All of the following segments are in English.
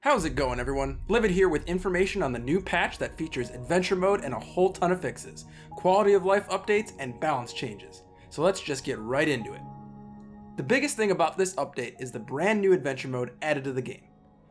How's it going, everyone? Livid here with information on the new patch that features adventure mode and a whole ton of fixes, quality of life updates, and balance changes. So let's just get right into it. The biggest thing about this update is the brand new adventure mode added to the game.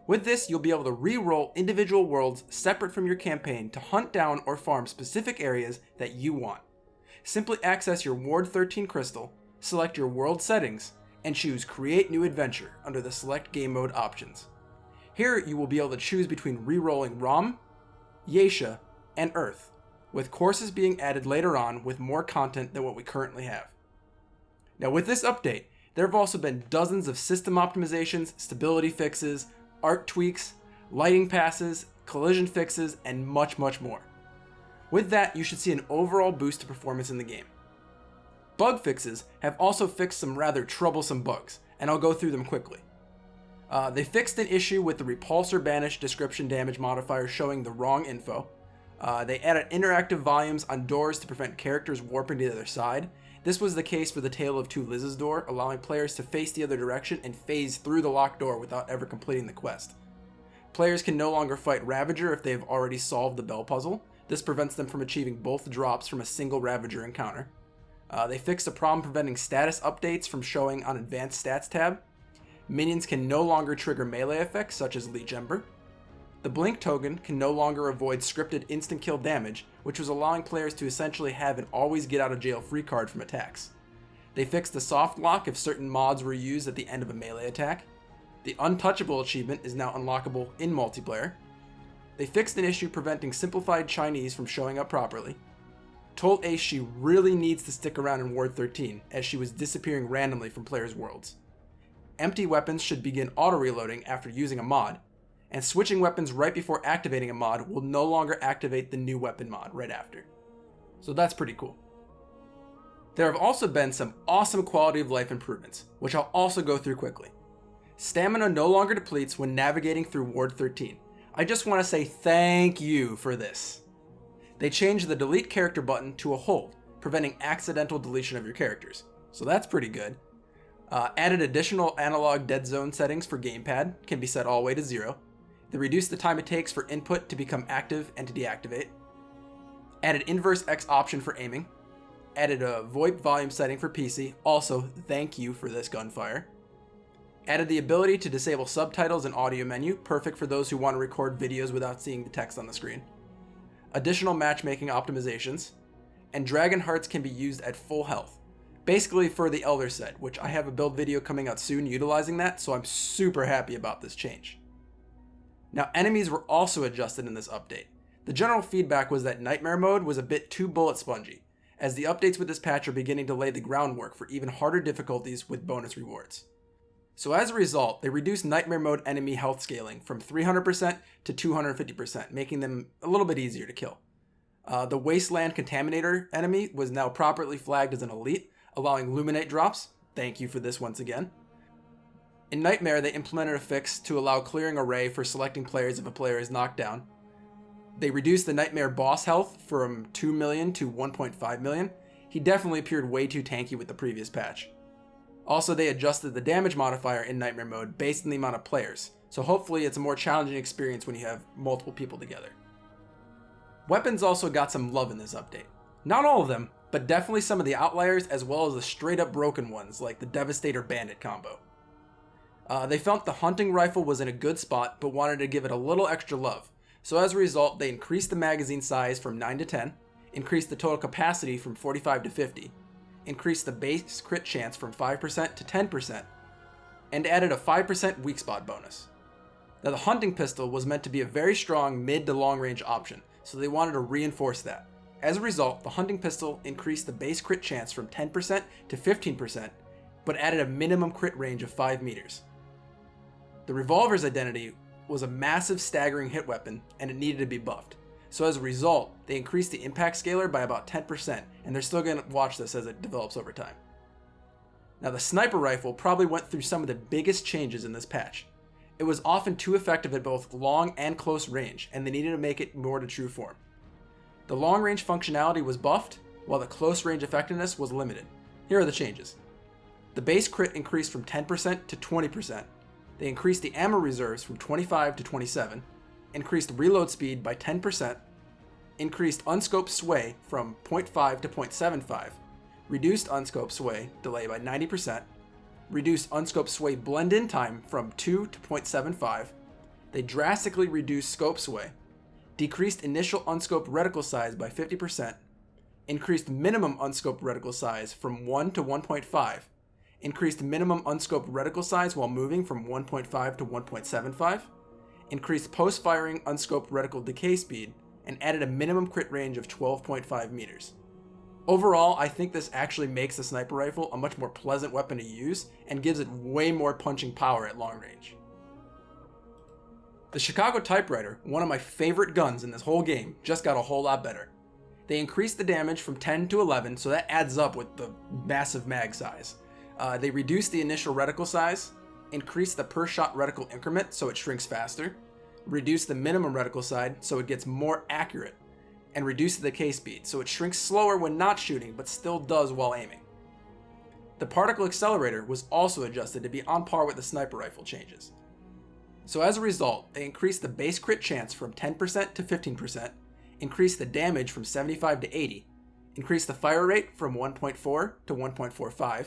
With this, you'll be able to re-roll individual worlds separate from your campaign to hunt down or farm specific areas that you want. Simply access your Ward 13 crystal, select your world settings, and choose Create New Adventure under the Select Game Mode options. Here, you will be able to choose between re-rolling Rom, Yeisha, and Earth, with courses being added later on with more content than what we currently have. Now with this update, there have also been dozens of system optimizations, stability fixes, art tweaks, lighting passes, collision fixes, and much more. With that, you should see an overall boost to performance in the game. Bug fixes have also fixed some rather troublesome bugs, and I'll go through them quickly. They fixed an issue with the repulsor banish description damage modifier showing the wrong info. They added interactive volumes on doors to prevent characters warping to the other side. This was the case for the Tale of Two Liz's door, allowing players to face the other direction and phase through the locked door without ever completing the quest. Players can no longer fight Ravager if they have already solved the bell puzzle. This prevents them from achieving both drops from a single Ravager encounter. They fixed a problem preventing status updates from showing on Advanced Stats tab. Minions can no longer trigger melee effects such as Leech Ember. The Blink token can no longer avoid scripted instant kill damage, which was allowing players to essentially have an always get out of jail free card from attacks. They fixed the soft lock if certain mods were used at the end of a melee attack. The Untouchable achievement is now unlockable in multiplayer. They fixed an issue preventing simplified Chinese from showing up properly. Told Ace she really needs to stick around in Ward 13, as she was disappearing randomly from players' worlds. Empty weapons should begin auto-reloading after using a mod, and switching weapons right before activating a mod will no longer activate the new weapon mod right after. So that's pretty cool. There have also been some awesome quality of life improvements, which I'll also go through quickly. Stamina no longer depletes when navigating through Ward 13. I just want to say thank you for this. They changed the delete character button to a hold, preventing accidental deletion of your characters, so that's pretty good. Added additional analog dead zone settings for gamepad, can be set all the way to 0. They reduced the time it takes for input to become active and to deactivate. Added inverse X option for aiming. Added a VoIP volume setting for PC, also thank you for this gunfire. Added the ability to disable subtitles and audio menu, perfect for those who want to record videos without seeing the text on the screen. Additional matchmaking optimizations. And Dragon Hearts can be used at full health. Basically for the Elder set, which I have a build video coming out soon utilizing that, so I'm super happy about this change. Now, enemies were also adjusted in this update. The general feedback was that Nightmare mode was a bit too bullet spongy, as the updates with this patch are beginning to lay the groundwork for even harder difficulties with bonus rewards. So as a result, they reduced Nightmare mode enemy health scaling from 300% to 250%, making them a little bit easier to kill. The Wasteland Contaminator enemy was now properly flagged as an elite, allowing Luminate drops. Thank you for this once again. In Nightmare, they implemented a fix to allow clearing array for selecting players if a player is knocked down. They reduced the Nightmare boss health from 2 million to 1.5 million. He definitely appeared way too tanky with the previous patch. Also, they adjusted the damage modifier in Nightmare mode based on the amount of players, so hopefully it's a more challenging experience when you have multiple people together. Weapons also got some love in this update. Not all of them, but definitely some of the outliers as well as the straight up broken ones like the Devastator Bandit combo. They felt the hunting rifle was in a good spot but wanted to give it a little extra love, so as a result they increased the magazine size from 9 to 10, increased the total capacity from 45 to 50, increased the base crit chance from 5% to 10%, and added a 5% weak spot bonus. Now the hunting pistol was meant to be a very strong mid to long range option, so they wanted to reinforce that. As a result, the hunting pistol increased the base crit chance from 10% to 15%, but added a minimum crit range of 5 meters. The revolver's identity was a massive staggering hit weapon, and it needed to be buffed. So as a result, they increased the impact scalar by about 10%, and they're still going to watch this as it develops over time. Now the sniper rifle probably went through some of the biggest changes in this patch. It was often too effective at both long and close range, and they needed to make it more to true form. The long range functionality was buffed, while the close range effectiveness was limited. Here are the changes. The base crit increased from 10% to 20%. They increased the ammo reserves from 25 to 27, increased reload speed by 10%, increased unscoped sway from 0.5 to 0.75, reduced unscoped sway delay by 90%, reduced unscoped sway blend-in time from 2 to 0.75, they drastically reduced scope sway, decreased initial unscoped reticle size by 50%, increased minimum unscoped reticle size from 1 to 1.5, increased minimum unscoped reticle size while moving from 1.5 to 1.75, increased post-firing unscoped reticle decay speed, and added a minimum crit range of 12.5 meters. Overall, I think this actually makes the sniper rifle a much more pleasant weapon to use and gives it way more punching power at long range. The Chicago Typewriter, one of my favorite guns in this whole game, just got a whole lot better. They increased the damage from 10 to 11, so that adds up with the massive mag size. They reduced the initial reticle size, increased the per shot reticle increment so it shrinks faster, reduced the minimum reticle size so it gets more accurate, and reduced the decay speed so it shrinks slower when not shooting but still does while aiming. The particle accelerator was also adjusted to be on par with the sniper rifle changes. So as a result, they increased the base crit chance from 10% to 15%, increased the damage from 75 to 80, increased the fire rate from 1.4 to 1.45,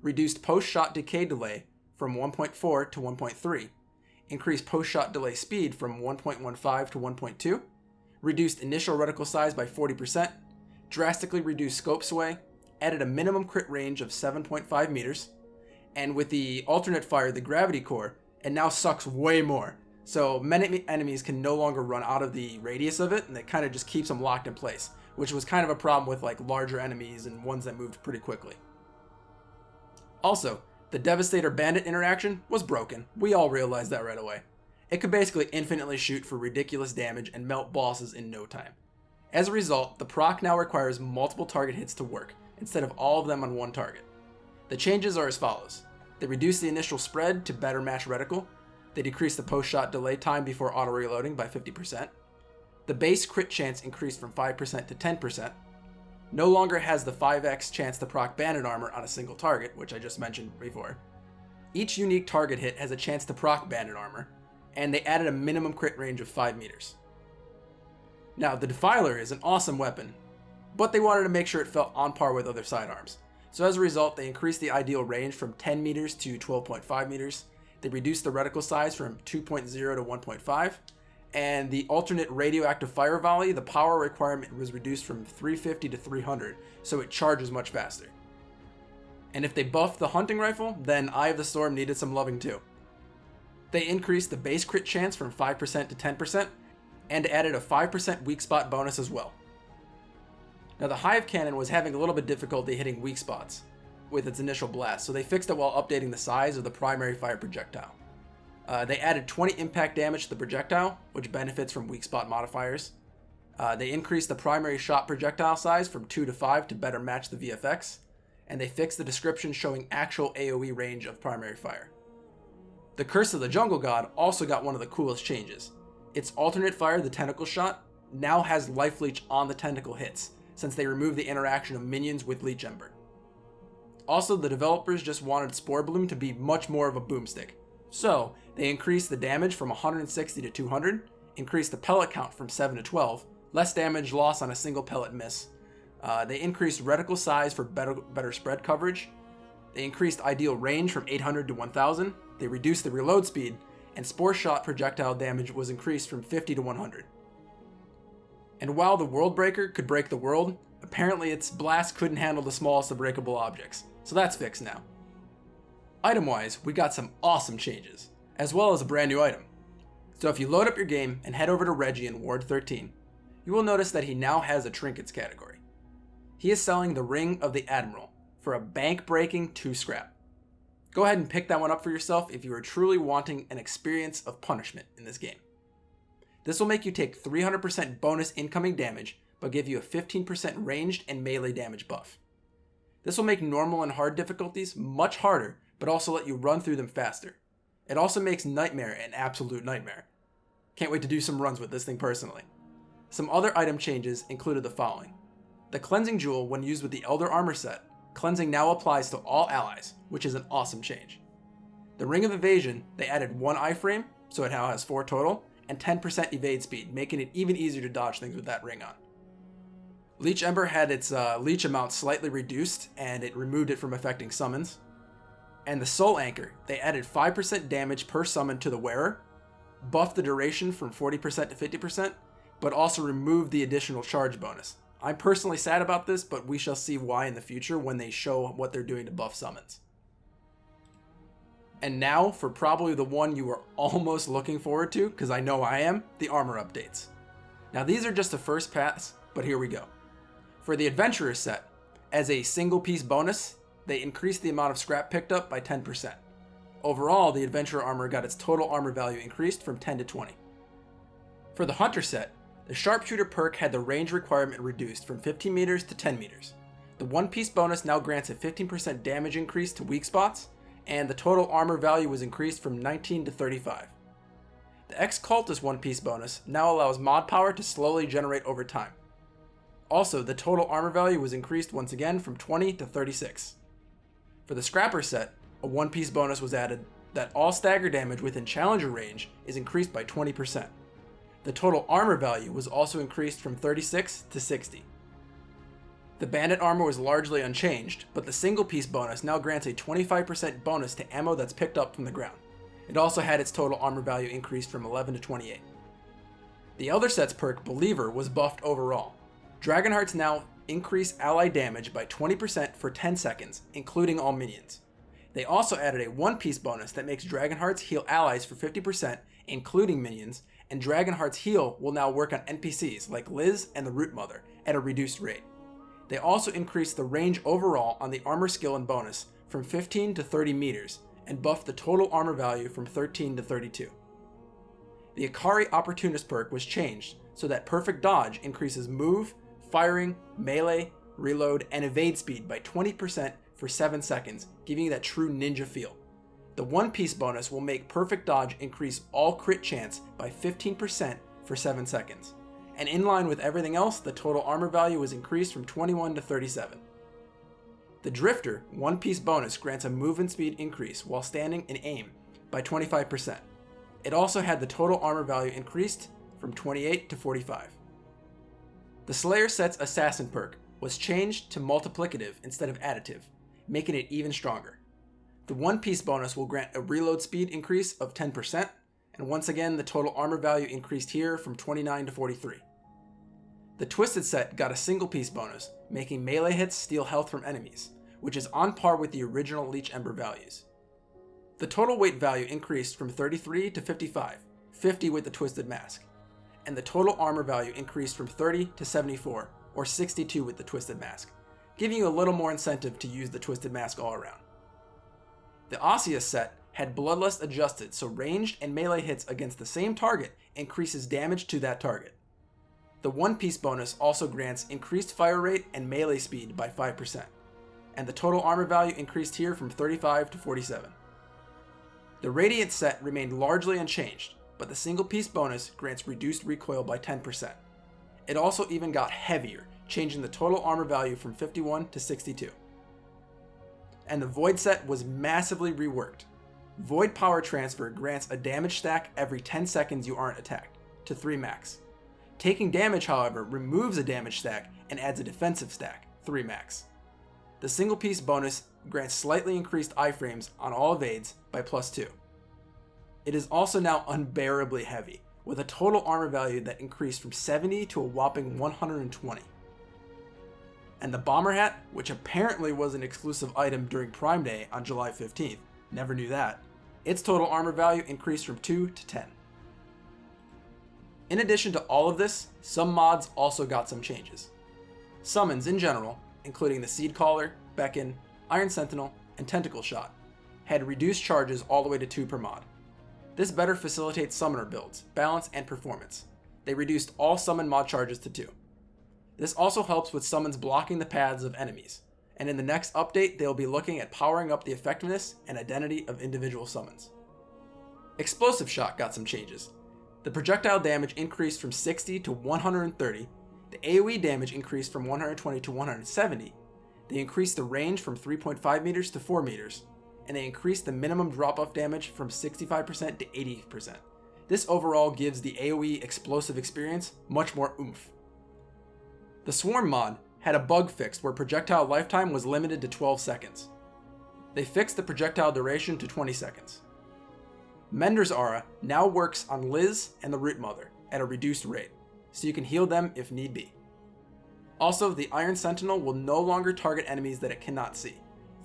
reduced post-shot decay delay from 1.4 to 1.3, increased post-shot delay speed from 1.15 to 1.2, reduced initial reticle size by 40%, drastically reduced scope sway, added a minimum crit range of 7.5 meters, and with the alternate fire, the gravity core, it now sucks way more. So many enemies can no longer run out of the radius of it, and it kind of just keeps them locked in place, which was kind of a problem with like larger enemies and ones that moved pretty quickly. Also, the Devastator Bandit interaction was broken. We all realized that right away. It could basically infinitely shoot for ridiculous damage and melt bosses in no time. As a result, the proc now requires multiple target hits to work, instead of all of them on one target. The changes are as follows. They reduce the initial spread to better match reticle. They decrease the post-shot delay time before auto-reloading by 50%. The base crit chance increased from 5% to 10%. No longer has the 5x chance to proc bandit armor on a single target, which I just mentioned before. Each unique target hit has a chance to proc bandit armor, and they added a minimum crit range of 5 meters. Now, the Defiler is an awesome weapon, but they wanted to make sure it felt on par with other sidearms. So as a result, they increased the ideal range from 10 meters to 12.5 meters. They reduced the reticle size from 2.0 to 1.5. And the alternate radioactive fire volley, the power requirement was reduced from 350 to 300, so it charges much faster. And if they buffed the hunting rifle, then Eye of the Storm needed some loving too. They increased the base crit chance from 5% to 10%, and added a 5% weak spot bonus as well. Now the Hive Cannon was having a little bit difficulty hitting weak spots with its initial blast, so they fixed it while updating the size of the primary fire projectile. They added 20 impact damage to the projectile, which benefits from weak spot modifiers. They increased the primary shot projectile size from 2 to 5 to better match the VFX, and they fixed the description showing actual AoE range of primary fire. The Curse of the Jungle God also got one of the coolest changes. Its alternate fire, the Tentacle Shot, now has life leech on the tentacle hits, since they removed the interaction of minions with Leech Ember. Also, the developers just wanted Spore Bloom to be much more of a boomstick. So, they increased the damage from 160 to 200, increased the pellet count from 7 to 12, less damage loss on a single pellet miss. They increased reticle size for better spread coverage. They increased ideal range from 800 to 1000. They reduced the reload speed, and Spore Shot projectile damage was increased from 50 to 100. And while the World Breaker could break the world, apparently its blast couldn't handle the smallest of breakable objects, so that's fixed now. Item-wise, we got some awesome changes, as well as a brand new item. So if you load up your game and head over to Reggie in Ward 13, you will notice that he now has a trinkets category. He is selling the Ring of the Admiral for a bank-breaking 2 scrap. Go ahead and pick that one up for yourself if you are truly wanting an experience of punishment in this game. This will make you take 300% bonus incoming damage, but give you a 15% ranged and melee damage buff. This will make normal and hard difficulties much harder, but also let you run through them faster. It also makes Nightmare an absolute nightmare. Can't wait to do some runs with this thing personally. Some other item changes included the following. The Cleansing Jewel, when used with the Elder Armor set, cleansing now applies to all allies, which is an awesome change. The Ring of Evasion, they added 1 iframe, so it now has 4 total, and 10% evade speed, making it even easier to dodge things with that ring on. Leech Ember had its leech amount slightly reduced, and it removed it from affecting summons. And the Soul Anchor, they added 5% damage per summon to the wearer, buffed the duration from 40% to 50%, but also removed the additional charge bonus. I'm personally sad about this, but we shall see why in the future when they show what they're doing to buff summons. And now for probably the one you are almost looking forward to, because I know I am, the armor updates. Now these are just a first pass, but here we go. For the Adventurer set, as a single piece bonus, they increased the amount of scrap picked up by 10%. Overall, the Adventurer armor got its total armor value increased from 10 to 20. For the Hunter set, the Sharpshooter perk had the range requirement reduced from 15 meters to 10 meters. The one piece bonus now grants a 15% damage increase to weak spots, and the total armor value was increased from 19 to 35. The Ex-Cultist one piece bonus now allows mod power to slowly generate over time. Also, the total armor value was increased once again from 20 to 36. For the Scrapper set, a one piece bonus was added that all stagger damage within challenger range is increased by 20%. The total armor value was also increased from 36 to 60. The Bandit armor was largely unchanged, but the single piece bonus now grants a 25% bonus to ammo that's picked up from the ground. It also had its total armor value increased from 11 to 28. The Elder set's perk, Believer, was buffed overall. Dragonhearts now increase ally damage by 20% for 10 seconds, including all minions. They also added a one piece bonus that makes Dragonhearts heal allies for 50%, including minions, and Dragonhearts heal will now work on NPCs like Liz and the Root Mother at a reduced rate. They also increased the range overall on the armor skill and bonus from 15 to 30 meters, and buffed the total armor value from 13 to 32. The Akari Opportunist perk was changed so that Perfect Dodge increases move, firing, melee, reload, and evade speed by 20% for 7 seconds, giving you that true ninja feel. The one piece bonus will make Perfect Dodge increase all crit chance by 15% for 7 seconds. And in line with everything else, the total armor value was increased from 21 to 37. The Drifter one piece bonus grants a movement speed increase while standing in aim by 25%. It also had the total armor value increased from 28 to 45. The Slayer set's Assassin perk was changed to multiplicative instead of additive, making it even stronger. The one piece bonus will grant a reload speed increase of 10%, and once again the total armor value increased here from 29 to 43. The Twisted set got a single piece bonus, making melee hits steal health from enemies, which is on par with the original Leech Ember values. The total weight value increased from 33 to 55, 50 with the Twisted Mask, and the total armor value increased from 30 to 74, or 62 with the Twisted Mask, giving you a little more incentive to use the Twisted Mask all around. The Osseous set had Bloodlust adjusted so ranged and melee hits against the same target increases damage to that target. The one piece bonus also grants increased fire rate and melee speed by 5%, and the total armor value increased here from 35 to 47. The Radiant set remained largely unchanged, but the single piece bonus grants reduced recoil by 10%. It also even got heavier, changing the total armor value from 51 to 62. And the Void set was massively reworked. Void Power Transfer grants a damage stack every 10 seconds you aren't attacked, to 3 max. Taking damage, however, removes a damage stack and adds a defensive stack, 3 max. The single piece bonus grants slightly increased iframes on all evades by +2. It is also now unbearably heavy, with a total armor value that increased from 70 to a whopping 120. And the Bomber Hat, which apparently was an exclusive item during Prime Day on July 15th, never knew that, its total armor value increased from 2 to 10. In addition to all of this, some mods also got some changes. Summons in general, including the Seed Caller, Beckon, Iron Sentinel, and Tentacle Shot, had reduced charges all the way to 2 per mod. This better facilitates summoner builds, balance, and performance. They reduced all summon mod charges to 2. This also helps with summons blocking the paths of enemies, and in the next update they'll be looking at powering up the effectiveness and identity of individual summons. Explosive Shot got some changes. The projectile damage increased from 60 to 130, the AoE damage increased from 120 to 170, they increased the range from 3.5 meters to 4 meters, and they increase the minimum drop-off damage from 65% to 80%. This overall gives the AoE explosive experience much more oomph. The Swarm mod had a bug fixed where projectile lifetime was limited to 12 seconds. They fixed the projectile duration to 20 seconds. Mender's Aura now works on Liz and the Root Mother at a reduced rate, so you can heal them if need be. Also, the Iron Sentinel will no longer target enemies that it cannot see.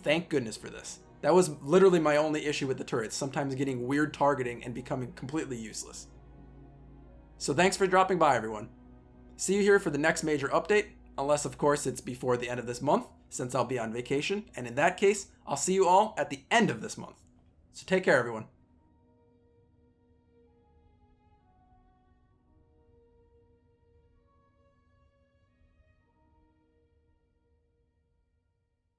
Thank goodness for this. That was literally my only issue with the turrets, sometimes getting weird targeting and becoming completely useless. So thanks for dropping by, everyone. See you here for the next major update, unless of course it's before the end of this month, since I'll be on vacation, and in that case, I'll see you all at the end of this month. So take care, everyone.